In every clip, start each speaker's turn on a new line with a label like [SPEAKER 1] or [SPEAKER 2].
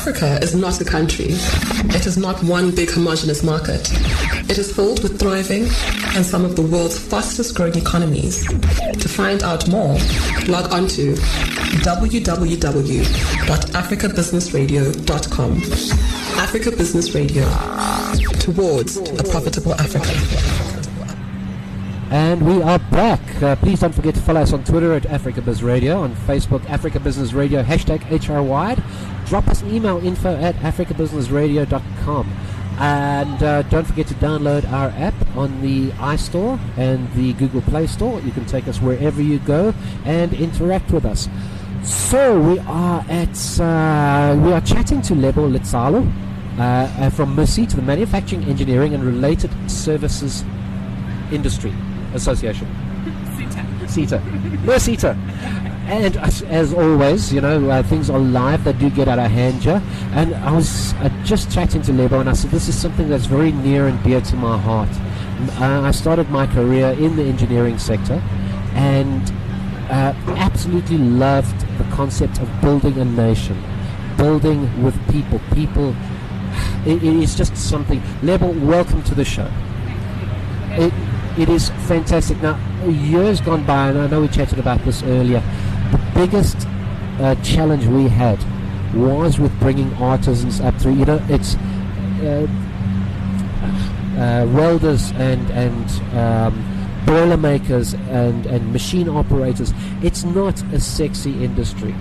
[SPEAKER 1] Africa is not a country. It is not one big homogeneous market. It is filled with thriving and some of the world's fastest growing economies. To find out more, log on to www.africabusinessradio.com. Africa Business Radio, towards a profitable Africa.
[SPEAKER 2] And we are back. Please don't forget to follow us on Twitter at Africa Biz Radio, on Facebook Africa Business Radio, hashtag HRWide. Drop us an email, info@africabusinessradio.com. And don't forget to download our app on the iStore and the Google Play Store. You can take us wherever you go and interact with us. So we are chatting to Lebo Lestoalo from MERSETA, the Manufacturing, Engineering and Related Services Industry Association. MERSETA. And as always, things are live. They do get out of hand here. And I was just chatting to Lebo, and I said, this is something that's very near and dear to my heart. I started my career in the engineering sector, and absolutely loved the concept of building a nation, building with people. It is just something. Lebo, welcome to the show. It is fantastic. Now, years gone by, and I know we chatted about this earlier, the biggest challenge we had was with bringing artisans up through, it's welders and boiler makers and machine operators. It's not a sexy industry.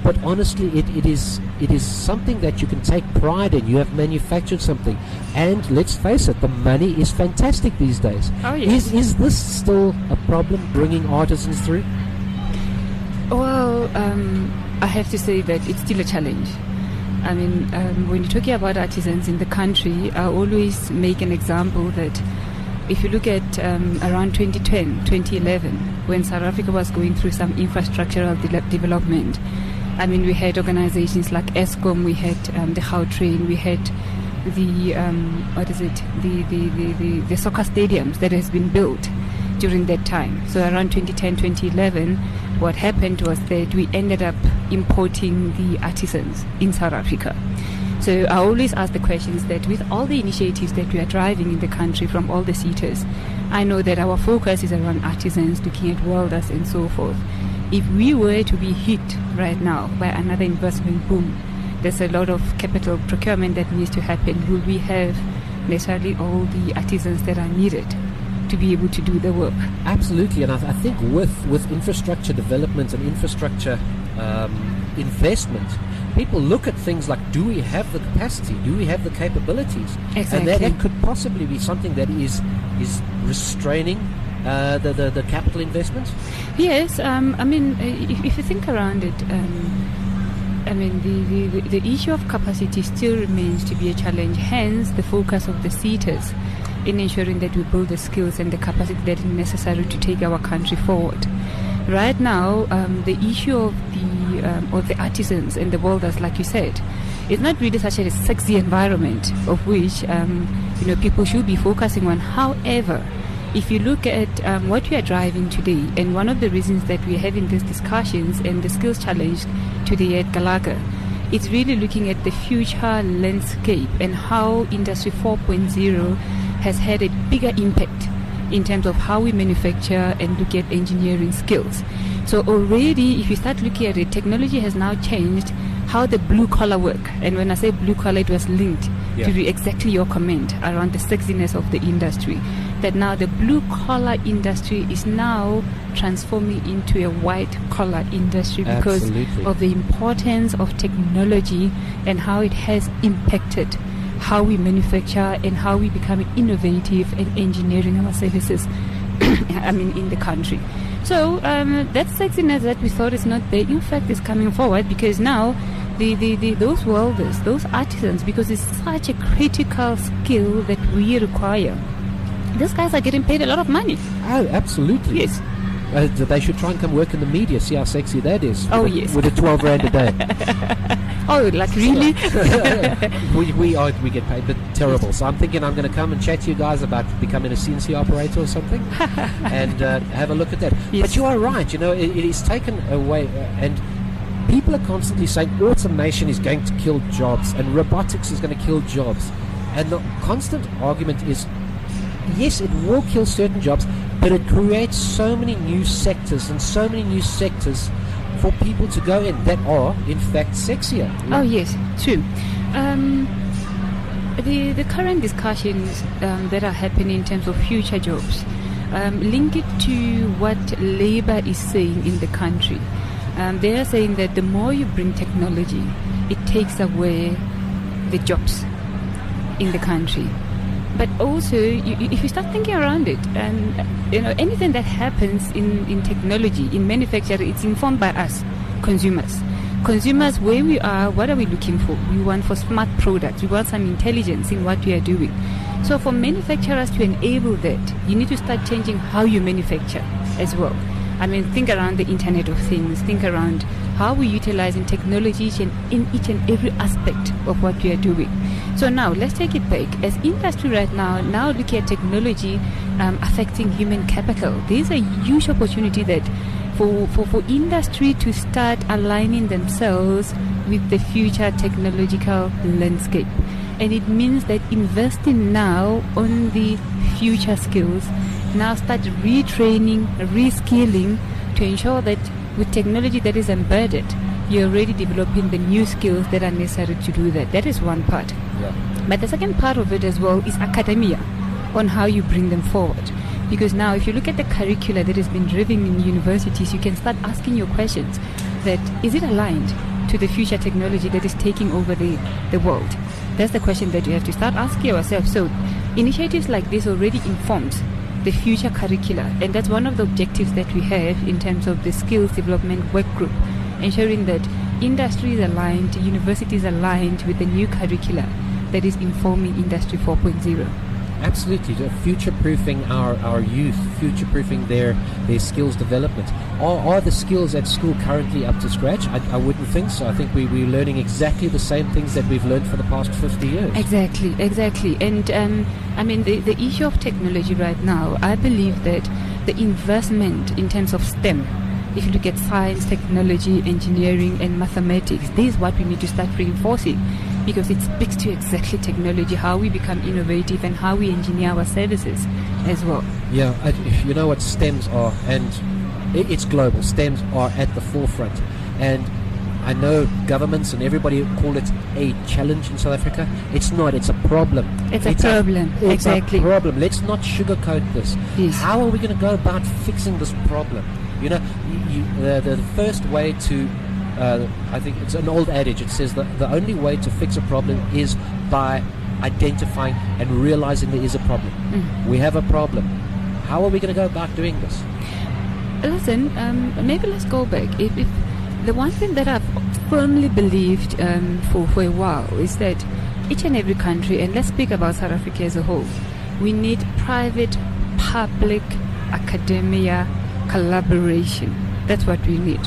[SPEAKER 2] But honestly, it is something that you can take pride in. You have manufactured something, and let's face it, the money is fantastic these days.
[SPEAKER 3] Oh, yes.
[SPEAKER 2] Is this still a problem, bringing artisans through?
[SPEAKER 3] Well, I have to say that it's still a challenge. I mean, when you're talking about artisans in the country, I always make an example that if you look at around 2010, 2011, when South Africa was going through some infrastructural development, I mean, we had organizations like ESCOM, we had the Gauteng, we had the the soccer stadiums that has been built during that time. So around 2010, 2011, what happened was that we ended up importing the artisans in South Africa. So I always ask the questions that with all the initiatives that we are driving in the country from all the sectors, I know that our focus is around artisans, looking at welders and so forth. If we were to be hit right now by another investment boom, there's a lot of capital procurement that needs to happen. Will we have necessarily all the artisans that are needed to be able to do the work?
[SPEAKER 2] Absolutely, and I think with infrastructure development and infrastructure investment, people look at things like, do we have the capacity? Do we have the capabilities?
[SPEAKER 3] Exactly.
[SPEAKER 2] And that could possibly be something that is restraining the capital investment?
[SPEAKER 3] Yes, I mean, if you think around it, I mean, the issue of capacity still remains to be a challenge, hence the focus of the SETAs in ensuring that we build the skills and the capacity that is necessary to take our country forward. Right now, the issue of the artisans and the welders, like you said, is not really such a sexy environment of which people should be focusing on. However, if you look at what we are driving today, and one of the reasons that we're having these discussions and the skills challenge today at Gallagher, it's really looking at the future landscape and how Industry 4.0 has had a bigger impact in terms of how we manufacture and look at engineering skills. So already, if you start looking at it, technology has now changed how the blue-collar work. And when I say blue-collar, it was linked to exactly your comment around the sexiness of the industry. That now the blue-collar industry is now transforming into a white-collar industry because of the importance of technology and how it has impacted how we manufacture and how we become innovative in engineering our services in the country. So that sexiness that we thought is not there, in fact, is coming forward because now those welders, those artisans, because it's such a critical skill that we require, these guys are getting paid a lot of money.
[SPEAKER 2] Oh, absolutely.
[SPEAKER 3] Yes.
[SPEAKER 2] They should try and come work in the media, see how sexy that is.
[SPEAKER 3] Yes.
[SPEAKER 2] With a 12 rand a day.
[SPEAKER 3] Oh, like really?
[SPEAKER 2] we get paid, but terrible. So I'm thinking I'm going to come and chat to you guys about becoming a CNC operator or something, and have a look at that.
[SPEAKER 3] Yes.
[SPEAKER 2] But you are right. It is taken away, and people are constantly saying automation is going to kill jobs and robotics is going to kill jobs. And the constant argument is, yes, it will kill certain jobs, but it creates so many new sectors and so many new sectors for people to go in that are, in fact, sexier.
[SPEAKER 3] Oh, yes, true. The current discussions that are happening in terms of future jobs, link it to what Labour is saying in the country. They are saying that the more you bring technology, it takes away the jobs in the country. But also, if you start thinking around it, anything that happens in technology, in manufacturing, it's informed by us, consumers. Consumers, where we are, what are we looking for? We want for smart products. We want some intelligence in what we are doing. So for manufacturers to enable that, you need to start changing how you manufacture as well. I mean, think around the Internet of Things. Think around how we're utilizing technology in each and every aspect of what we are doing. So now, let's take it back. As industry right now look at technology affecting human capital. There's a huge opportunity that for industry to start aligning themselves with the future technological landscape. And it means that investing now on the future skills, now start retraining, reskilling to ensure that with technology that is embedded, you're already developing the new skills that are necessary to do that. That is one part.
[SPEAKER 2] Yeah.
[SPEAKER 3] But the second part of it as well is academia, on how you bring them forward. Because now if you look at the curricula that has been driven in universities, you can start asking your questions that is it aligned to the future technology that is taking over the world? That's the question that you have to start asking yourself. So initiatives like this already informs the future curricula, and that's one of the objectives that we have in terms of the skills development work group, ensuring that industry is aligned, universities aligned with the new curricula that is informing Industry 4.0.
[SPEAKER 2] Absolutely, future-proofing our youth, future-proofing their skills development. Are the skills at school currently up to scratch? I wouldn't think so. I think we're learning exactly the same things that we've learned for the past 50 years.
[SPEAKER 3] Exactly. And I mean, the issue of technology right now, I believe that the investment in terms of STEM, if you look at science, technology, engineering, and mathematics, this is what we need to start reinforcing, because it speaks to exactly technology, how we become innovative and how we engineer our services as well.
[SPEAKER 2] Yeah, you know what STEMs are, and it's global. STEMs are at the forefront, and I know governments and everybody call it a challenge in South Africa. It's not. It's a problem.
[SPEAKER 3] It's a problem. Exactly.
[SPEAKER 2] It's a problem. Let's not sugarcoat this.
[SPEAKER 3] Yes.
[SPEAKER 2] How are we going to go about fixing this problem? You know, the first way to I think it's an old adage. It says that the only way to fix a problem is by identifying and realizing there is a problem. We have a problem. How are we going to go about doing this?
[SPEAKER 3] Listen, maybe let's go back. If the one thing that I've firmly believed for a while is that each and every country, and let's speak about South Africa as a whole, we need private, public, academia collaboration. That's what we need.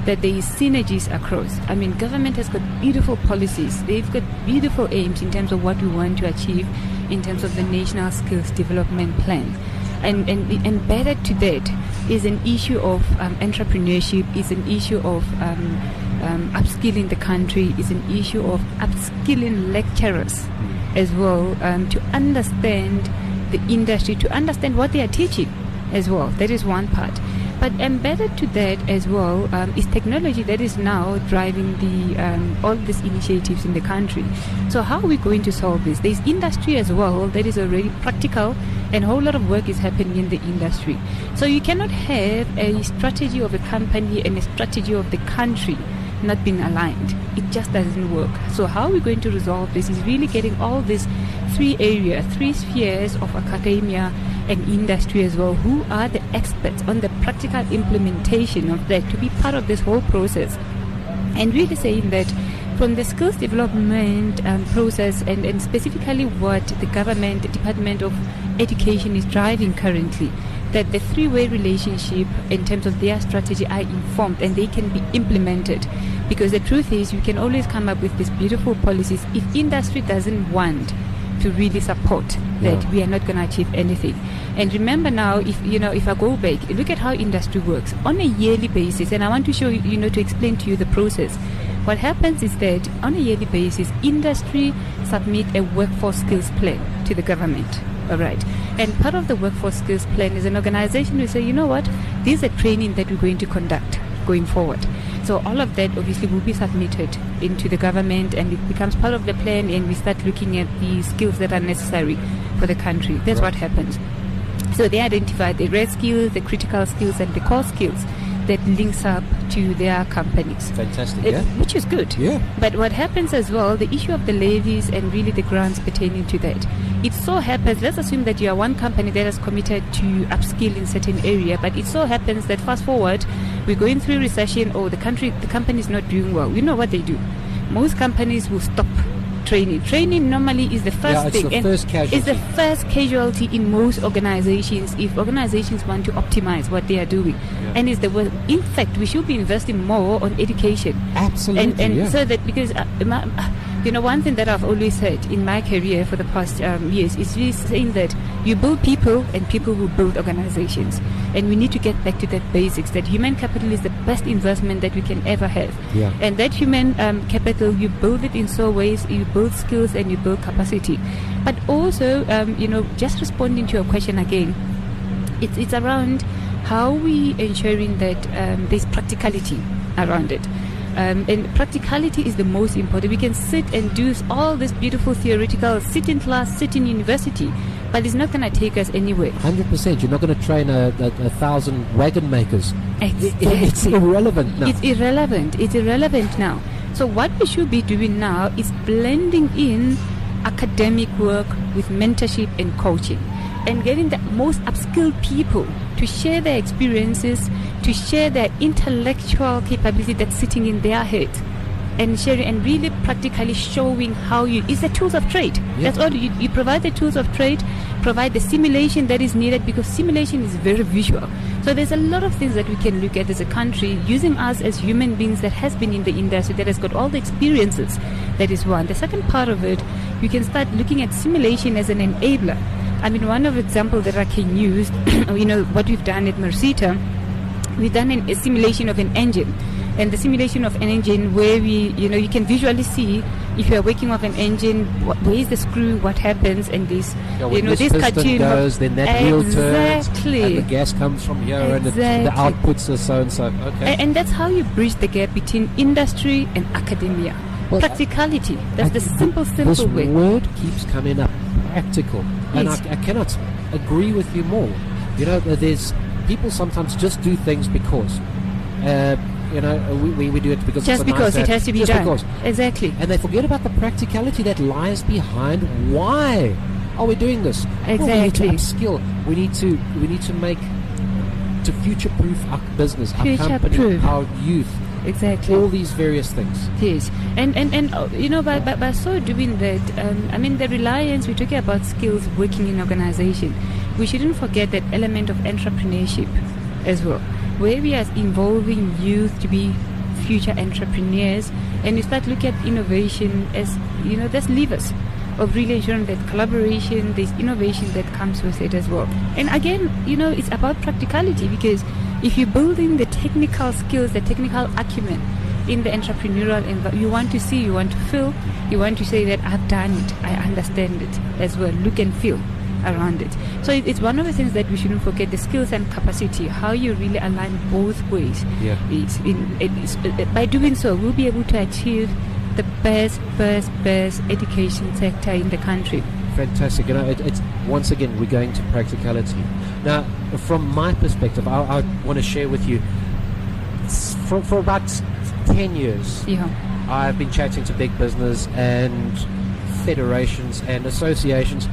[SPEAKER 3] That there is synergies across. I mean, government has got beautiful policies. They've got beautiful aims in terms of what we want to achieve in terms of the National Skills Development Plan. And embedded to that is an issue of entrepreneurship, is an issue of upskilling the country, is an issue of upskilling lecturers as well, to understand the industry, to understand what they are teaching as well. That is one part. But embedded to that as well is technology that is now driving all these initiatives in the country. So how are we going to solve this? There's industry as well that is already practical, and a whole lot of work is happening in the industry. So you cannot have a strategy of a company and a strategy of the country not being aligned. It just doesn't work. So how are we going to resolve this is really getting all these three spheres of academia and industry as well, who are the experts on the practical implementation of that, to be part of this whole process. And really saying that from the skills development process and specifically what the government, the Department of Education is driving currently, that the three-way relationship in terms of their strategy are informed and they can be implemented. Because the truth is, you can always come up with these beautiful policies. If industry doesn't want to really support that
[SPEAKER 2] Yeah.
[SPEAKER 3] we are not going to achieve anything. And remember now, if I go back, look at how industry works on a yearly basis. And I want to show you, to explain to you the process. What happens is that on a yearly basis, industry submit a workforce skills plan to the government. All right. And part of the workforce skills plan is an organization will say, you know what, this is a training that we're going to conduct going forward. So all of that obviously will be submitted into the government, and it becomes part of the plan, and we start looking at the skills that are necessary for the country. That's what happens. So they identify the rare skills, the critical skills, and the core skills that links up to their companies.
[SPEAKER 2] Fantastic,
[SPEAKER 3] Which is good.
[SPEAKER 2] Yeah.
[SPEAKER 3] But what happens as well, the issue of the levies and really the grants pertaining to that. It so happens, let's assume that you are one company that has committed to upskill in certain area, but it so happens that fast forward, we're going through recession, or the company is not doing well. You know what they do? Most companies will stop training. Training normally is the first
[SPEAKER 2] it's
[SPEAKER 3] thing.
[SPEAKER 2] the first casualty.
[SPEAKER 3] It's the first casualty in most organizations if organizations want to optimize what they are doing.
[SPEAKER 2] Yeah.
[SPEAKER 3] And it's the worst. In fact, we should be investing more on education.
[SPEAKER 2] Absolutely.
[SPEAKER 3] And so that, because one thing that I've always said in my career for the past years is really saying that you build people and people will build organizations. And we need to get back to that basics, that human capital is the best investment that we can ever have.
[SPEAKER 2] Yeah.
[SPEAKER 3] And that human capital, you build it in so ways, you build skills and you build capacity. But also, just responding to your question again, it's around how we ensuring that there's practicality around it. And practicality is the most important. We can sit and do all this beautiful theoretical, sit in class, sit in university, but it's not going to take us anywhere.
[SPEAKER 2] 100%. You're not going to train a 1,000 wagon makers.
[SPEAKER 3] Exactly.
[SPEAKER 2] It's irrelevant now.
[SPEAKER 3] It's irrelevant now. So what we should be doing now is blending in academic work with mentorship and coaching, and getting the most upskilled people to share their experiences, to share their intellectual capability that's sitting in their head, and sharing and really practically showing how it's the tools of trade.
[SPEAKER 2] Yeah.
[SPEAKER 3] That's all. You provide the tools of trade, provide the simulation that is needed, because simulation is very visual. So there's a lot of things that we can look at as a country, using us as human beings that has been in the industry, that has got all the experiences. That is one. The second part of it, you can start looking at simulation as an enabler. I mean, one of the examples that I can use, what we've done at MERSETA, we've done a simulation of an engine. And the simulation of an engine where you can visually see if you are working off an engine, where is the screw, what happens, and this,
[SPEAKER 2] when
[SPEAKER 3] this
[SPEAKER 2] piston
[SPEAKER 3] cartoon
[SPEAKER 2] goes, then that wheel turns,
[SPEAKER 3] exactly,
[SPEAKER 2] and the gas comes from here, and the outputs are so and so. Okay.
[SPEAKER 3] And that's how you bridge the gap between industry and academia.
[SPEAKER 2] Well,
[SPEAKER 3] practicality. That's the simple
[SPEAKER 2] this
[SPEAKER 3] way.
[SPEAKER 2] word keeps coming up, practical, and
[SPEAKER 3] Yes.
[SPEAKER 2] I cannot agree with you more. There's people sometimes just do things because. We do it because
[SPEAKER 3] Just
[SPEAKER 2] it's a
[SPEAKER 3] because
[SPEAKER 2] nice
[SPEAKER 3] it has to be
[SPEAKER 2] just
[SPEAKER 3] done.
[SPEAKER 2] Because.
[SPEAKER 3] Exactly.
[SPEAKER 2] And they forget about the practicality that lies behind why are we doing this.
[SPEAKER 3] Exactly.
[SPEAKER 2] Well, we need to upskill. We need to make to future-proof our business, our company,
[SPEAKER 3] Future-proof.
[SPEAKER 2] our youth.
[SPEAKER 3] Exactly.
[SPEAKER 2] All these various things.
[SPEAKER 3] Yes, and by so doing that, the reliance, we're talking about skills working in organization. We shouldn't forget that element of entrepreneurship as well, where we are involving youth to be future entrepreneurs, and you start looking at innovation as, there's levers of really ensuring that collaboration, there's innovation that comes with it as well. And again, it's about practicality, because if you're building the technical skills, the technical acumen in the entrepreneurial environment, you want to see, you want to feel, you want to say that I've done it, I understand it as well, look and feel around it. So it's one of the things that we shouldn't forget, the skills and capacity, how you really align both ways.
[SPEAKER 2] Yeah.
[SPEAKER 3] By doing so, we'll be able to achieve the best education sector in the country.
[SPEAKER 2] Fantastic. It's once again, we're going to practicality. Now, from my perspective, I want to share with you, for about 10 years,
[SPEAKER 3] Yeah.
[SPEAKER 2] I've been chatting to big business and federations and associations,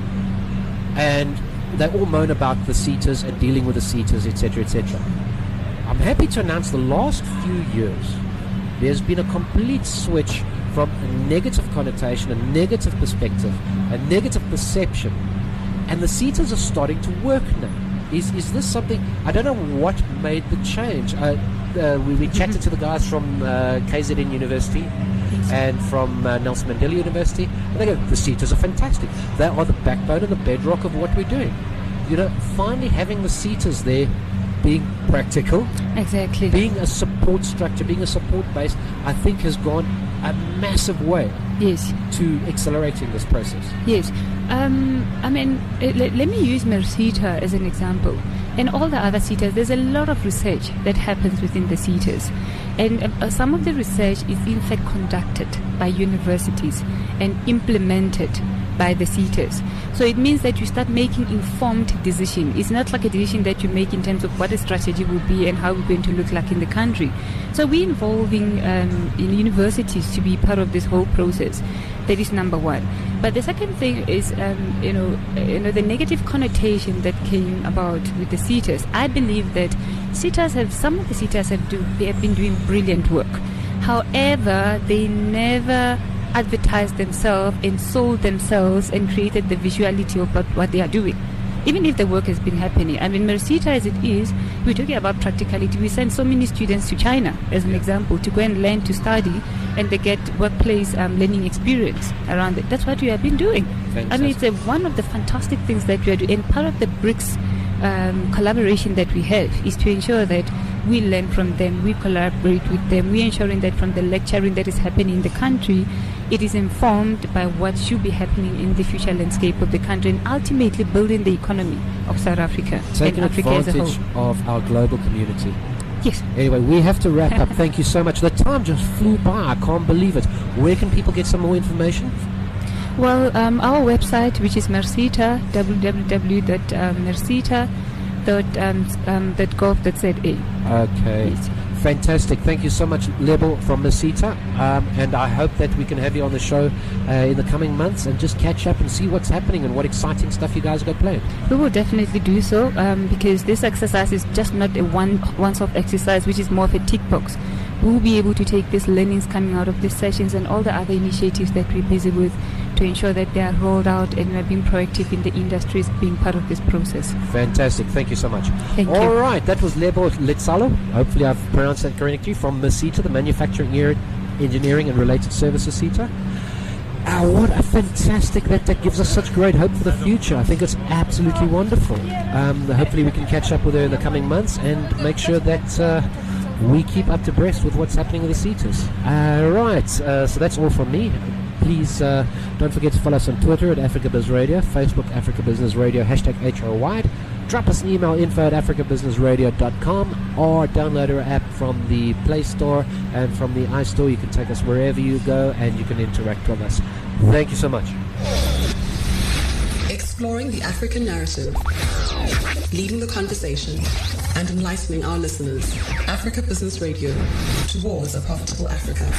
[SPEAKER 2] and they all moan about the CETAs and dealing with the CETAs, etc., etc. I'm happy to announce the last few years, there's been a complete switch from a negative connotation, a negative perspective, a negative perception, and the CETAs are starting to work now. Is this something? I don't know what made the change. We chatted to the guys from KZN University, and from Nelson Mandela University. And they go, the SETAs are fantastic. They are the backbone and the bedrock of what we're doing. You know, finally having the SETAs there being practical,
[SPEAKER 3] exactly,
[SPEAKER 2] being a support structure, being a support base, I think has gone a massive way to accelerating this process.
[SPEAKER 3] Yes. I mean, let me use MERSETA as an example. And all the other SETAs, there's a lot of research that happens within the SETAs. And some of the research is in fact conducted by universities and implemented by the SETAs. So it means that you start making informed decision. It's not like a decision that you make in terms of what a strategy will be and how we're going to look like in the country. So we're involving in universities to be part of this whole process. That is number one. But the second thing is, the negative connotation that came about with the SETAs. I believe that some of the SETAs have been doing brilliant work. However, they never advertised themselves and sold themselves and created the visuality of what they are doing. Even if the work has been happening. I mean, MERSETA as it is, we're talking about practicality. We send so many students to China, as an example, to go and learn, to study, and they get workplace learning experience around it. That's what we have been doing. Fantastic. I mean, it's one of the fantastic things that we are doing. And part of the BRICS collaboration that we have is to ensure that we learn from them, we collaborate with them, we're ensuring that from the lecturing that is happening in the country, it is informed by what should be happening in the future landscape of the country and ultimately building the economy of South Africa
[SPEAKER 2] and Africa as a whole. Taking advantage of our global community.
[SPEAKER 3] Yes.
[SPEAKER 2] Anyway, we have to wrap up. Thank you so much. The time just flew by. I can't believe it. Where can people get some more information?
[SPEAKER 3] Well, our website, which is MERSETA, www.merseta.gov.za.
[SPEAKER 2] Okay.
[SPEAKER 3] Yes.
[SPEAKER 2] Fantastic. Thank you so much, Lebo from MERSETA. And I hope that we can have you on the show in the coming months and just catch up and see what's happening and what exciting stuff you guys got planned.
[SPEAKER 3] We will definitely do so because this exercise is just not a once-off exercise, which is more of a tick box. We'll be able to take these learnings coming out of these sessions and all the other initiatives that we're busy with to ensure that they are rolled out and we're being proactive in the industries being part of this process.
[SPEAKER 2] Fantastic. Thank you so much.
[SPEAKER 3] Thank you.
[SPEAKER 2] All right. That was Lebo Lestoalo. Hopefully I've pronounced that correctly, from MERSETA, the Manufacturing, Engineering and Related Services SETA. What a fantastic, that gives us such great hope for the future. I think it's absolutely wonderful. Hopefully we can catch up with her in the coming months and make sure that we keep up to breast with what's happening with the SETAs. Right, so that's all from me. Please don't forget to follow us on Twitter at Africa Biz Radio, Facebook Africa Business Radio, #HRWide. Drop us an email, info@africabusinessradio.com, or download our app from the Play Store and from the iStore. You can take us wherever you go and you can interact with us. Thank you so much.
[SPEAKER 1] Exploring the African narrative, leading the conversation, and enlightening our listeners. Africa Business Radio, towards a profitable Africa.